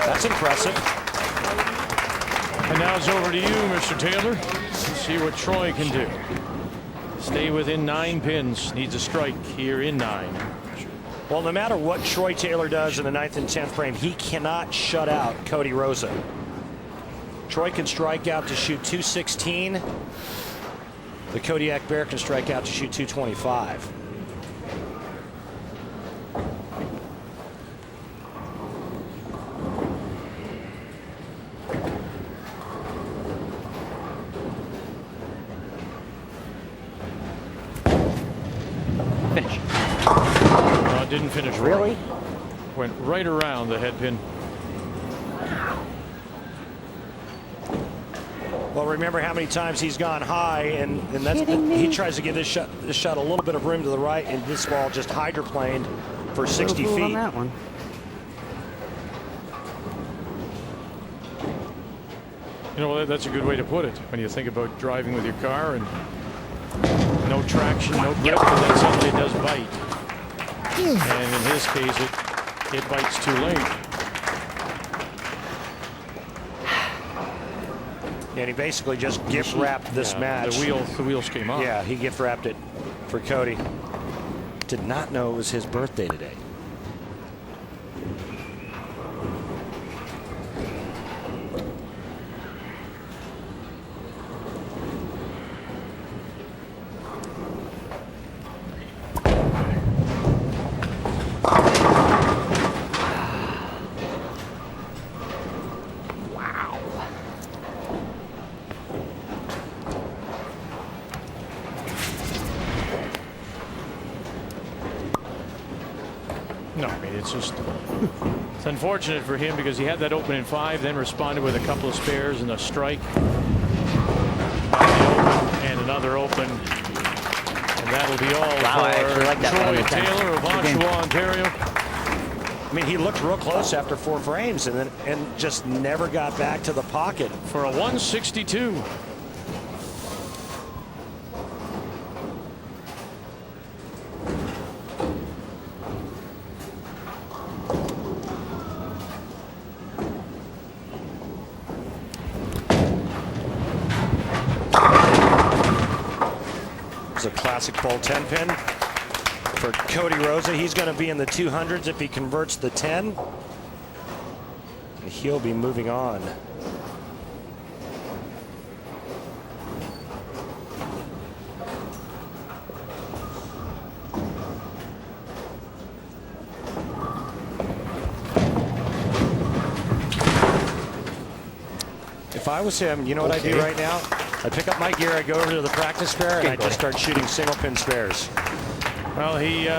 That's impressive. And now it's over to you, Mr. Taylor. Let's see what Troy can do. Stay within 9 pins. Needs a strike here in 9. Well, no matter what Troy Taylor does in the 9th and 10th frame, he cannot shut out Cody Rosa. Troy can strike out to shoot 216. The Kodiak Bear can strike out to shoot 225. Finish. Didn't finish right. Really? Went right around the head pin. Well, remember how many times he's gone high, and that's he tries to give this shot a little bit of room to the right, and this ball just hydroplaned for 60 feet. On that one. You know, that's a good way to put it. When you think about driving with your car and no traction, no grip, but then suddenly it does bite. And in his case, it bites too late. And he basically just gift wrapped this match. The wheels came off. Yeah, he gift wrapped it for Cody. Did not know it was his birthday today. No, I mean, it's unfortunate for him because he had that open in 5, then responded with a couple of spares and a strike. And another open. And that'll be all for Troy Taylor of Oshawa, Ontario. I mean, he looked real close after 4 frames and just never got back to the pocket. For a 162. A classic bowl 10 pin for Cody Rosa. He's going to be in the 200s if he converts the 10. And he'll be moving on. If I was him, you know what I do right now? I pick up my gear, I go over to the practice fair, and I just start shooting single pin spares. Well, he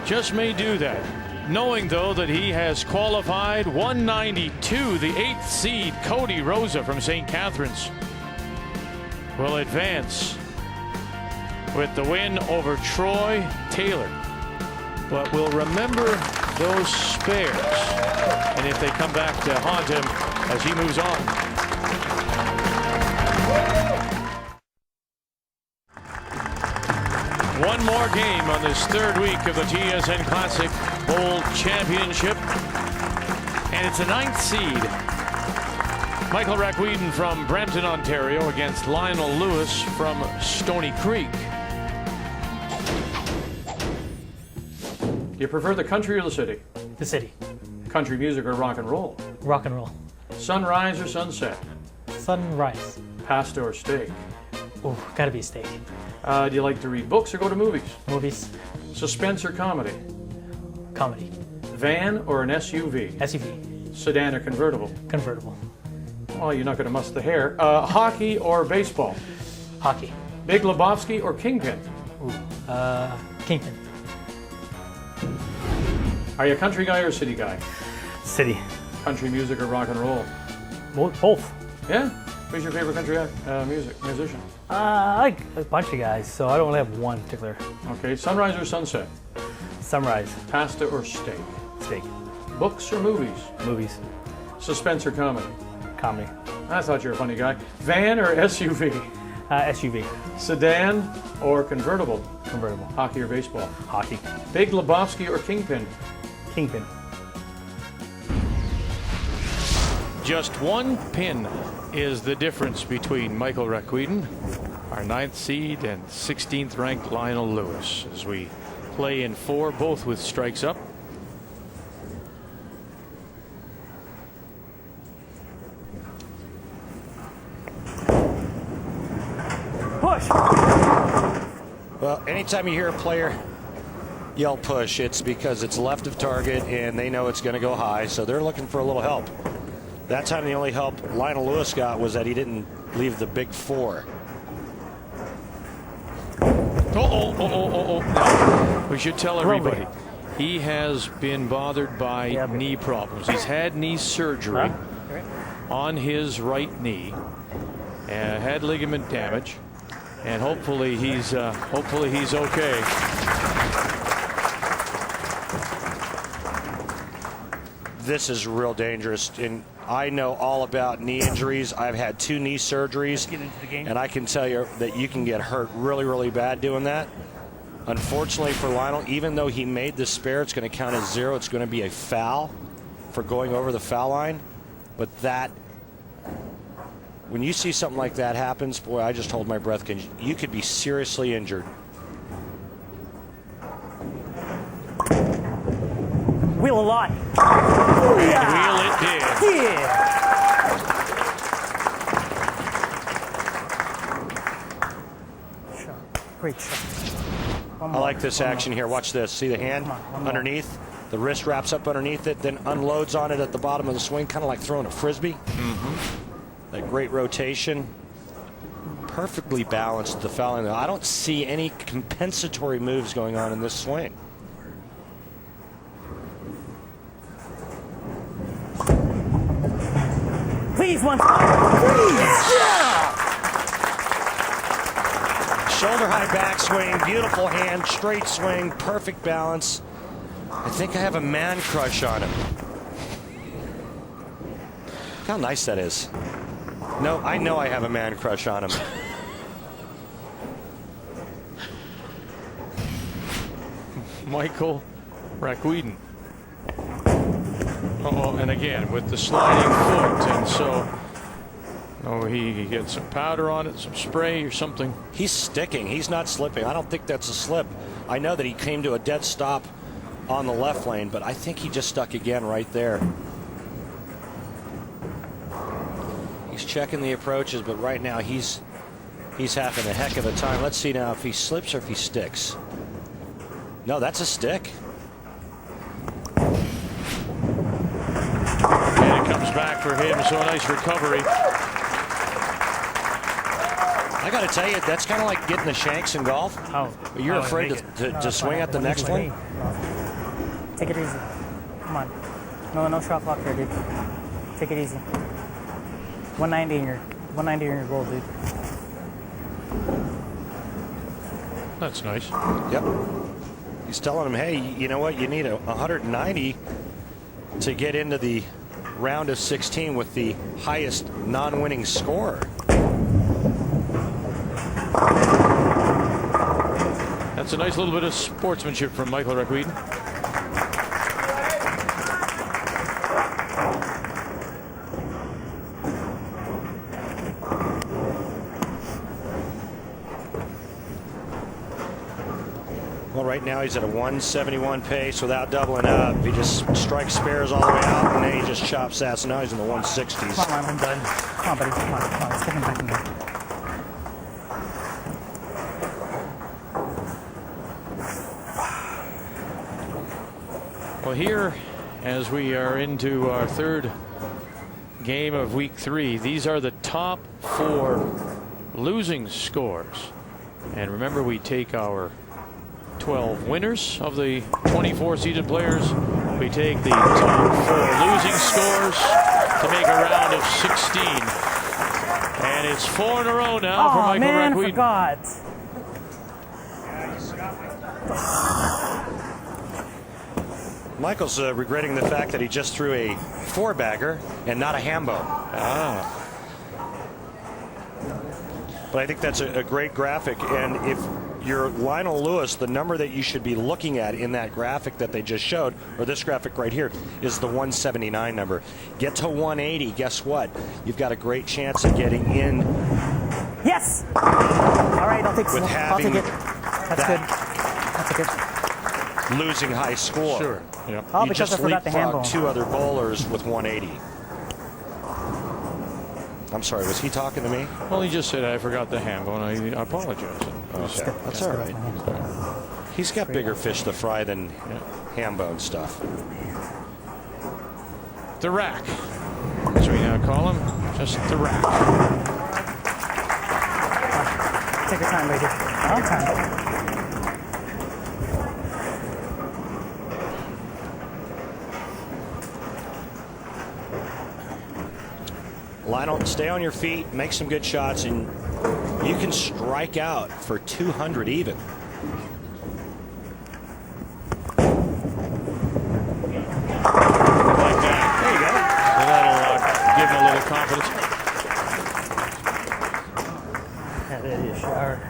just may do that, knowing though that he has qualified 192. The 8th seed, Cody Rosa from St. Catharines, will advance with the win over Troy Taylor. But we'll remember those spares, and if they come back to haunt him as he moves on. One more game on this 3rd week of the TSN Classic Bowl Championship. And it's a 9th seed. Michael Rakweden from Brampton, Ontario against Lionel Lewis from Stony Creek. Do you prefer the country or the city? The city. Country music or rock and roll? Rock and roll. Sunrise or sunset? Sunrise. Pasta or steak? Ooh, gotta be steak. Do you like to read books or go to movies? Movies. Suspense or comedy? Comedy. Van or an SUV? SUV. Sedan or convertible? Convertible. Oh, you're not going to muss the hair. Hockey or baseball? Hockey. Big Lebowski or Kingpin? Ooh, Kingpin. Are you a country guy or a city guy? City. Country music or rock and roll? Both. Yeah? Who's your favorite country musician? I like a bunch of guys, so I don't really have one particular. Okay, sunrise or sunset? Sunrise. Pasta or steak? Steak. Books or movies? Movies. Suspense or comedy? Comedy. I thought you were a funny guy. Van or SUV? SUV. Sedan or convertible? Convertible. Hockey or baseball? Hockey. Big Lebowski or Kingpin? Kingpin. just one pin is the difference between Michael Raquiden, our 9th seed, and 16th ranked Lionel Lewis, as we play in 4, both with strikes up. Push. Well, anytime you hear a player yell push, it's because it's left of target and they know it's going to go high, so they're looking for a little help. That time the only help Lionel Lewis got was that he didn't leave the big 4. Now, we should tell everybody he has been bothered by knee problems. He's had knee surgery on his right knee, and had ligament damage, and hopefully he's okay. This is real dangerous, and I know all about knee injuries. I've had 2 knee surgeries, and I can tell you that you can get hurt really, really bad doing that. Unfortunately for Lionel, even though he made the spare, it's going to count as 0. It's going to be a foul for going over the foul line. But that, when you see something like that happens, boy, I just hold my breath because you could be seriously injured. Wheel a lot. Wheel it did. Yeah. Shot. Great shot. I like this action here. Watch this. See the hand underneath? The wrist wraps up underneath it, then unloads on it at the bottom of the swing, kind of like throwing a frisbee. That great rotation. Perfectly balanced the fouling. I don't see any compensatory moves going on in this swing. Please, one. Please. Yeah. Shoulder high backswing, beautiful hand, straight swing, perfect balance. I think I have a man crush on him. Look how nice that is. No, I know I have a man crush on him. Michael Raquiden. And again with the sliding foot, and so he gets some powder on it, some spray or something. He's sticking. He's not slipping. I don't think that's a slip. I know that he came to a dead stop on the left lane, but I think he just stuck again right there. He's checking the approaches, but right now he's having a heck of a time. Let's see now if he slips or if he sticks. No, that's a stick. And it comes back for him, so a nice recovery. I got to tell you, that's kind of like getting the shanks in golf. Oh, You're afraid to swing at the next one? Take it easy. Come on. No shot clock here, dude. Take it easy. 190 in your goal, dude. That's nice. Yep. He's telling him, hey, you know what? You need a 190 to get into the round of 16 with the highest non-winning score. That's a nice little bit of sportsmanship from Michael Raquiden. Well, right now he's at a 171 pace without doubling up. He just strikes spares all the way out, and then he just chops that. So now he's in the 160s. Come on, I'm done. Come on, buddy. Come on. Let's get him back in there. Well, here, as we are into our 3rd game of week 3, these are the top 4 losing scores. And remember, we take our 12 winners of the 24 seeded players. We take the top 4 losing scores to make a round of 16. And it's 4 in a row now for Michael Raquiden. I forgot. Michael's regretting the fact that he just threw a 4-bagger and not a hambo. But I think that's a great graphic, and if your Lionel Lewis, the number that you should be looking at in that graphic that they just showed, or this graphic right here, is the 179 number. Get to 180, guess what? You've got a great chance of getting in. Yes! All right, I'll take With I'll having take it. That's good. That's good. losing high score. Sure. Yeah. Oh, You because just I forgot the hand leapfrogged bone. 2 other bowlers with 180. I'm sorry, was he talking to me? Well, he just said I forgot the ham bone. I apologize. Okay, that's all right. He's got bigger fish to fry than ham bone stuff. The rack, as we now call him, just the rack. Take your time, lady. Long time. Lionel, stay on your feet, make some good shots, and you can strike out for 200 even. Like that. There you go. So that'll give him a little confidence. Yeah, there you shower.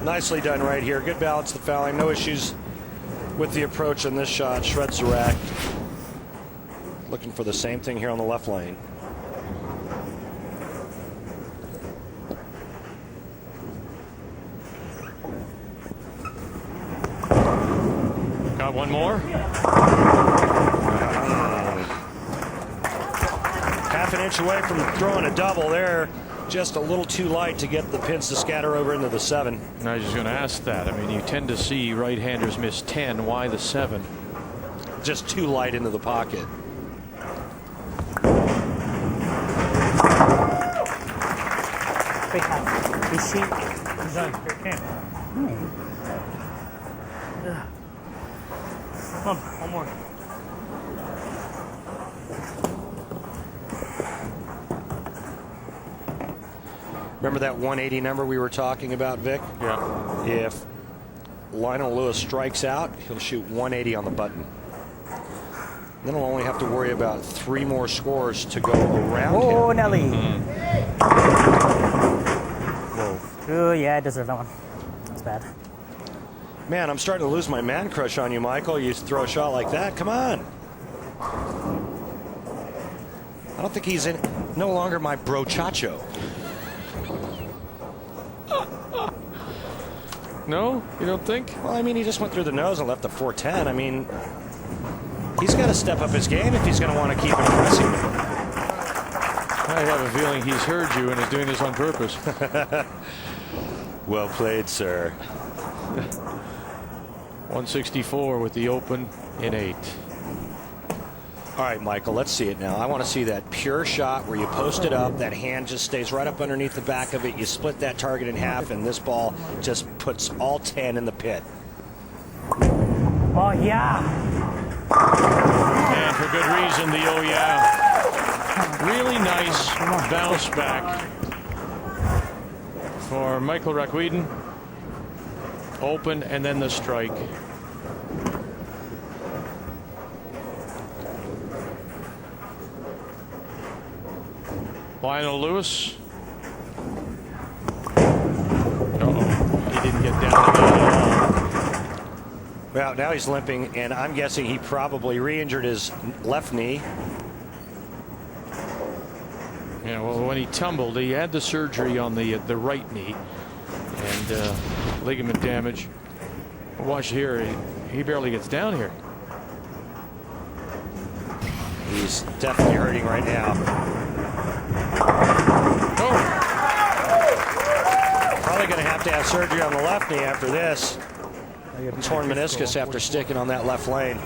Nicely done right here. Good balance, the fouling. No issues with the approach on this shot. Shreds the rack. Looking for the same thing here on the left lane. Got one more. Half an inch away from throwing a double there. Just a little too light to get the pins to scatter over into the 7. I was just going to ask that. I mean, you tend to see right-handers miss 10. Why the 7? Just too light into the pocket. Is she? Come on, one more. Remember that 180 number we were talking about, Vic? Yeah. If Lionel Lewis strikes out, he'll shoot 180 on the button. Then he'll only have to worry about 3 more scores to go around Oh, him. Nelly. Whoa. Oh, yeah, I deserve that one. That's bad. Man, I'm starting to lose my man crush on you, Michael. You throw a shot like that. Come on. I don't think he's no longer my brochacho. No? You don't think? Well, I mean, he just went through the nose and left the 410. I mean, he's got to step up his game if he's going to want to keep impressing me. I have a feeling he's heard you and is doing this on purpose. Well played, sir. 164 with the open in 8. All right, Michael, let's see it now. I want to see that pure shot where you post it up, that hand just stays right up underneath the back of it, you split that target in half, and this ball just puts all 10 in the pit. Oh, yeah. And for good reason, the oh yeah. Really nice bounce back for Michael Rakweden. Open and then the strike. Lionel Lewis. Uh-oh. He didn't get down to that at all. Well, now he's limping, and I'm guessing he probably re-injured his left knee. Yeah, well, when he tumbled, he had the surgery on the right knee and ligament damage. Watch here, he barely gets down here. He's definitely hurting right now. Oh, Probably going to have surgery on the left knee after this. Torn meniscus after sticking on that left lane.